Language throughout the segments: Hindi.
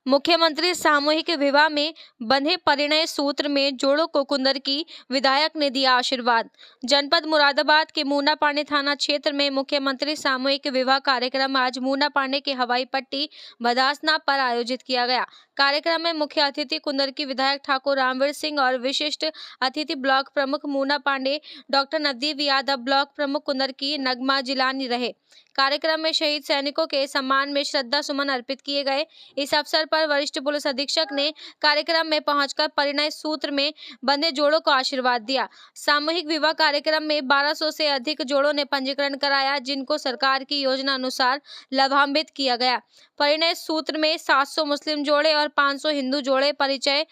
मुख्यमंत्री सामूहिक विवाह में बंधे परिणय सूत्र में जोड़ों को कुंदरकी विधायक ने दिया आशीर्वाद। जनपद मुरादाबाद के मूना पांडे थाना क्षेत्र में मुख्यमंत्री सामूहिक विवाह कार्यक्रम आज मूना पांडे के हवाई पट्टी बदासना पर आयोजित किया गया। कार्यक्रम में मुख्य अतिथि कुंदरकी विधायक ठाकुर रामवीर सिंह और विशिष्ट अतिथि ब्लॉक प्रमुख मूना पांडे, डॉक्टर नवदीप यादव, ब्लॉक प्रमुख कुंदरकी नगमा जिलानी रहे। कार्यक्रम में शहीद सैनिकों के सम्मान में श्रद्धा सुमन अर्पित किए गए। इस अवसर पर वरिष्ठ पुलिस अधीक्षक ने कार्यक्रम में पहुंचकर परिणय सूत्र में बंधे जोड़ों को आशीर्वाद दिया। सामूहिक विवाह कार्यक्रम में 1200 से अधिक जोड़ों ने पंजीकरण कराया, जिनको सरकार की योजना अनुसार लाभान्वित किया गया। परिणय सूत्र में 700 मुस्लिम जोड़े और 500 हिंदू जोड़े परिचय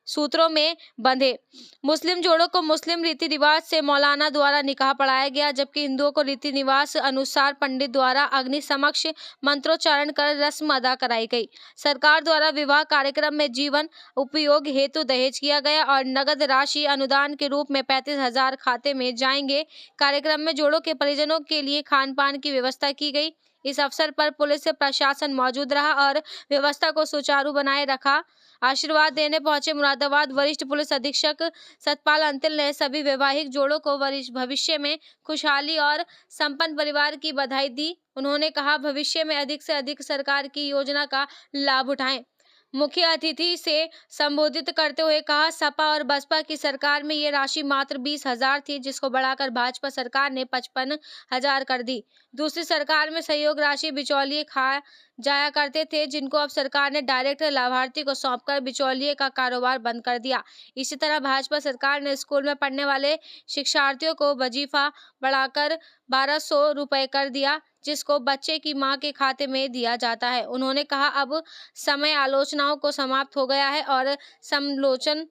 सूत्रों में बंधे। मुस्लिम जोड़ों को मुस्लिम रीति रिवाज से मौलाना द्वारा निकाह पढ़ाया गया, जबकि हिंदुओं को रीति रिवाज अनुसार पंडित द्वारा अग्नि समक्ष मंत्रोच्चारण कर रस्म अदा कराई गई। सरकार द्वारा विवाह कार्यक्रम में जीवन उपयोग हेतु दहेज किया गया और नगद राशि अनुदान के रूप में 35,000 खाते में जाएंगे। कार्यक्रम में जोड़ों के परिजनों के लिए खान पान की व्यवस्था की गई। इस अवसर पर पुलिस प्रशासन मौजूद रहा और व्यवस्था को सुचारू बनाए रखा। आशीर्वाद देने पहुंचे मुरादाबाद वरिष्ठ पुलिस अधीक्षक सतपाल अंतिल ने सभी वैवाहिक जोड़ों को भविष्य में खुशहाली और संपन्न परिवार की बधाई दी। उन्होंने कहा, भविष्य में अधिक से अधिक सरकार की योजना का लाभ उठाएं। मुख्य अतिथि से संबोधित करते हुए कहा, सपा और बसपा की सरकार में ये राशि मात्र 20,000 थी, जिसको बढ़ाकर भाजपा सरकार ने 55,000 कर दी। दूसरी सरकार में सहयोग राशि बिचौलिए खा जाया करते थे, जिनको अब सरकार ने डायरेक्ट लाभार्थी को सौंपकर बिचौलिए का कारोबार बंद कर दिया। इसी तरह भाजपा सरकार ने स्कूल में पढ़ने वाले शिक्षार्थियों को वजीफा बढ़ाकर 1,200 रुपए कर दिया, जिसको बच्चे की मां के खाते में दिया जाता है। उन्होंने कहा, अब समय आलोचनाओं को समाप्त हो गया है और समालोचन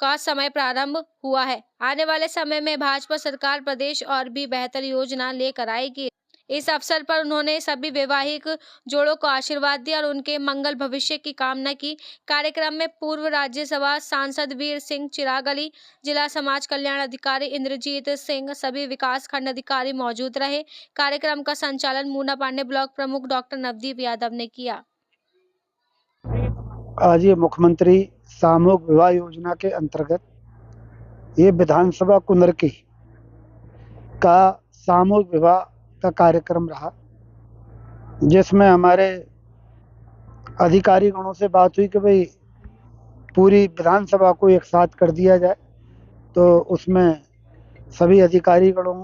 का समय प्रारंभ हुआ है। आने वाले समय में भाजपा सरकार प्रदेश और भी बेहतर योजना लेकर आएगी। इस अवसर पर उन्होंने सभी वैवाहिक जोड़ों को आशीर्वाद दिया और उनके मंगल भविष्य की कामना की। कार्यक्रम में पूर्व राज्यसभा सांसद वीर सिंह चिरागली, जिला समाज कल्याण अधिकारी इंद्रजीत सिंह, सभी विकास खंड अधिकारी मौजूद रहे। कार्यक्रम का संचालन मूना पांडे ब्लॉक प्रमुख डॉक्टर नवदीप यादव ने किया। आज ये मुख्यमंत्री सामूहिक विवाह योजना के अंतर्गत ये विधानसभा कुंदरकी का सामूहिक विवाह का कार्यक्रम रहा, जिसमें हमारे अधिकारी गणों से बात हुई कि भाई पूरी विधानसभा को एक साथ कर दिया जाए। तो उसमें सभी अधिकारी गणों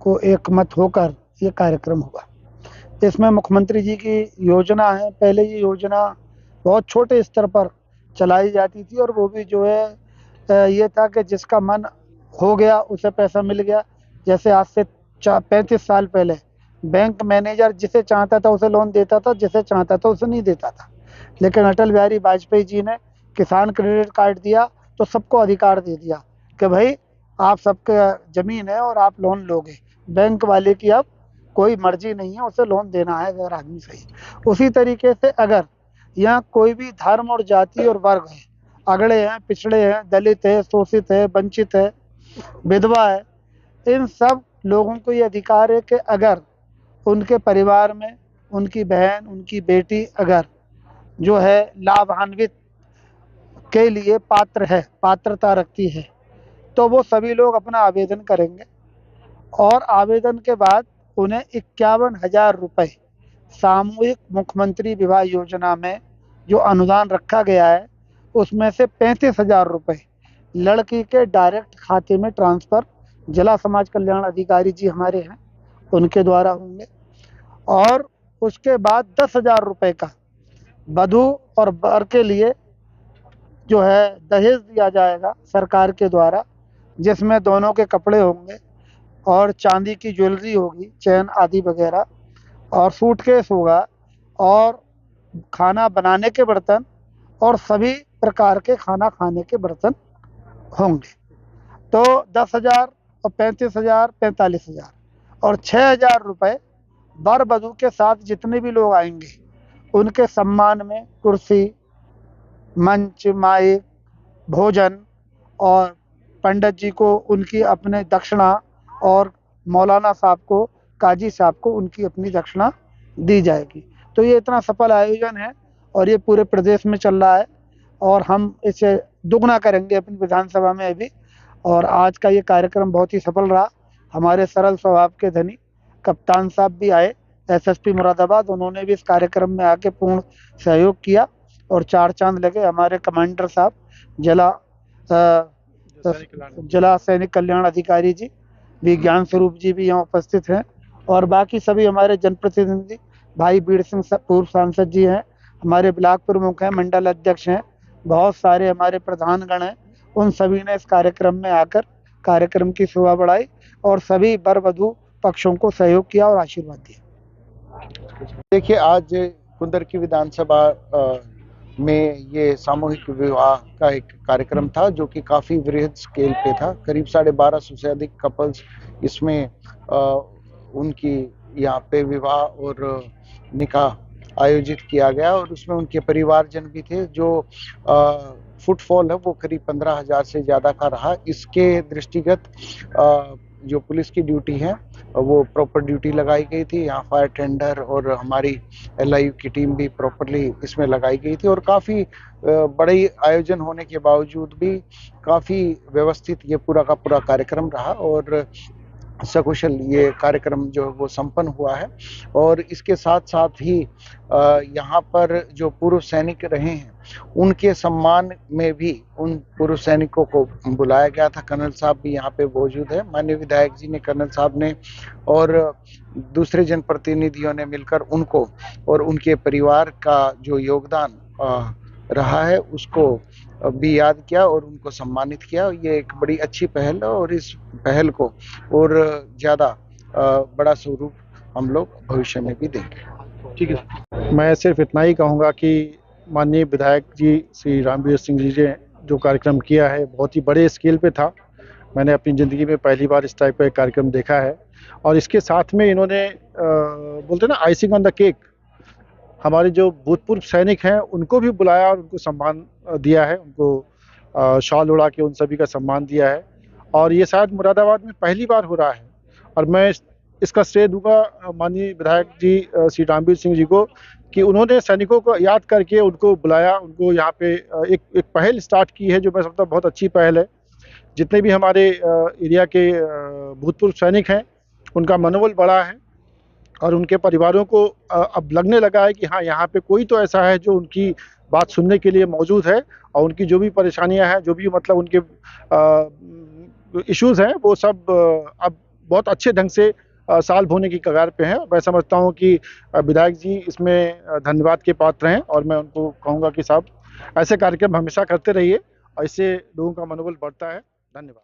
को एकमत होकर ये कार्यक्रम हुआ। इसमें मुख्यमंत्री जी की योजना है। पहले ये योजना बहुत छोटे स्तर पर चलाई जाती थी और वो भी जो है ये था कि जिसका मन हो गया उसे पैसा मिल गया। जैसे आज से 35 साल पहले बैंक मैनेजर जिसे चाहता था उसे लोन देता था, जिसे चाहता था उसे नहीं देता था। लेकिन अटल बिहारी वाजपेयी जी ने किसान क्रेडिट कार्ड दिया तो सबको अधिकार दे दिया कि भाई आप सबके ज़मीन है और आप लोन लोगे। बैंक वाले की अब कोई मर्जी नहीं है, उसे लोन देना है अगर आदमी सही। उसी तरीके से अगर यहाँ कोई भी धर्म और जाति और वर्ग है, अगड़े हैं, पिछड़े हैं, दलित है, शोषित है, वंचित है, विधवा है, इन सब लोगों को ये अधिकार है कि अगर उनके परिवार में उनकी बहन, उनकी बेटी अगर जो है लाभान्वित के लिए पात्रता रखती है, तो वो सभी लोग अपना आवेदन करेंगे और आवेदन के बाद उन्हें 51,000 रुपये सामूहिक मुख्यमंत्री विवाह योजना में जो अनुदान रखा गया है उसमें से 35,000 रुपये लड़की के डायरेक्ट खाते में ट्रांसफ़र जिला समाज कल्याण अधिकारी जी हमारे हैं उनके द्वारा होंगे। और उसके बाद 10,000 रुपये का वधू और वर के लिए जो है दहेज दिया जाएगा सरकार के द्वारा, जिसमें दोनों के कपड़े होंगे और चांदी की ज्वेलरी होगी, चैन आदि वगैरह, और सूटकेस होगा और खाना बनाने के बर्तन और सभी प्रकार के खाना खाने के बर्तन होंगे। तो 10,000 और 35,000 45,000 और 6,000 रुपये वर वधू के साथ जितने भी लोग आएंगे उनके सम्मान में कुर्सी, मंच, माइक, भोजन और पंडित जी को उनकी अपने दक्षिणा और मौलाना साहब को, काजी साहब को उनकी अपनी दक्षिणा दी जाएगी। तो ये इतना सफल आयोजन है और ये पूरे प्रदेश में चल रहा है और हम इसे दुगना करेंगे अपनी विधानसभा में भी। और आज का ये कार्यक्रम बहुत ही सफल रहा। हमारे सरल स्वभाव के धनी कप्तान साहब भी आए, एसएसपी मुरादाबाद, उन्होंने भी इस कार्यक्रम में आके पूर्ण सहयोग किया और चार चांद लगे। हमारे कमांडर साहब जिला सैनिक कल्याण अधिकारी जी भी, ज्ञान स्वरूप जी भी यहाँ उपस्थित हैं और बाकी सभी हमारे जनप्रतिनिधि भाई बीर सिंह पूर्व सांसद जी हैं, हमारे ब्लॉक प्रमुख हैं, मंडल अध्यक्ष हैं, बहुत सारे हमारे प्रधानगण हैं। उन सभी ने इस कार्यक्रम में आकर कार्यक्रम की शोभा बढ़ाई और सभी वर वधू पक्षों को सहयोग किया और आशीर्वाद दिया। देखिए, आज कुंदर की विधानसभा में ये सामूहिक विवाह का एक कार्यक्रम था जो कि काफ़ी वृहद स्केल पे था। करीब 1250 से अधिक कपल्स इसमें उनकी यहाँ पे विवाह और निकाह आयोजित किया गया और उसमें उनके परिवारजन भी थे। जो फुटफॉल है वो करीब 15,000 से ज़्यादा का रहा। इसके दृष्टिगत जो पुलिस की ड्यूटी है वो प्रॉपर ड्यूटी लगाई गई थी। यहाँ फायर टेंडर और हमारी LIU की टीम भी प्रॉपरली इसमें लगाई गई थी और काफ़ी बड़े आयोजन होने के बावजूद भी काफ़ी व्यवस्थित ये पूरा का पूरा कार्यक्रम रहा और सकुशल ये कार्यक्रम जो वो संपन्न हुआ है। और इसके साथ साथ ही यहाँ पर जो पूर्व सैनिक रहे हैं उनके सम्मान में भी उन पूर्व सैनिकों को बुलाया गया था। कर्नल साहब भी यहाँ पे मौजूद है। माननीय विधायक जी ने, कर्नल साहब ने और दूसरे जनप्रतिनिधियों ने मिलकर उनको और उनके परिवार का जो योगदान रहा है उसको भी याद किया और उनको सम्मानित किया। ये एक बड़ी अच्छी पहल है और इस पहल को और ज़्यादा बड़ा स्वरूप हम लोग भविष्य में भी देंगे। ठीक है, मैं सिर्फ इतना ही कहूँगा कि माननीय विधायक जी श्री रामवीर सिंह जी ने जो कार्यक्रम किया है बहुत ही बड़े स्केल पे था। मैंने अपनी ज़िंदगी में पहली बार इस टाइप का एक कार्यक्रम देखा है और इसके साथ में इन्होंने बोलते ना आइसिंग ऑन द केक, हमारे जो भूतपूर्व सैनिक हैं उनको भी बुलाया और उनको सम्मान दिया है, उनको शॉल उड़ा के उन सभी का सम्मान दिया है। और ये शायद मुरादाबाद में पहली बार हो रहा है और मैं इसका श्रेय दूंगा माननीय विधायक जी श्री रामवीर सिंह जी को कि उन्होंने सैनिकों को याद करके उनको बुलाया, उनको यहाँ पे एक पहल स्टार्ट की है जो मैं समझता हूँ बहुत अच्छी पहल है। जितने भी हमारे एरिया के भूतपूर्व सैनिक हैं उनका मनोबल बढ़ा है और उनके परिवारों को अब लगने लगा है कि हाँ, यहाँ पे कोई तो ऐसा है जो उनकी बात सुनने के लिए मौजूद है और उनकी जो भी परेशानियां हैं, जो भी मतलब उनके इश्यूज हैं, वो सब अब बहुत अच्छे ढंग से सॉल्व होने की कगार पे हैं। मैं समझता हूँ कि विधायक जी इसमें धन्यवाद के पात्र हैं और मैं उनको कहूँगा कि साहब ऐसे कार्यक्रम हमेशा करते रहिए और इससे लोगों का मनोबल बढ़ता है। धन्यवाद।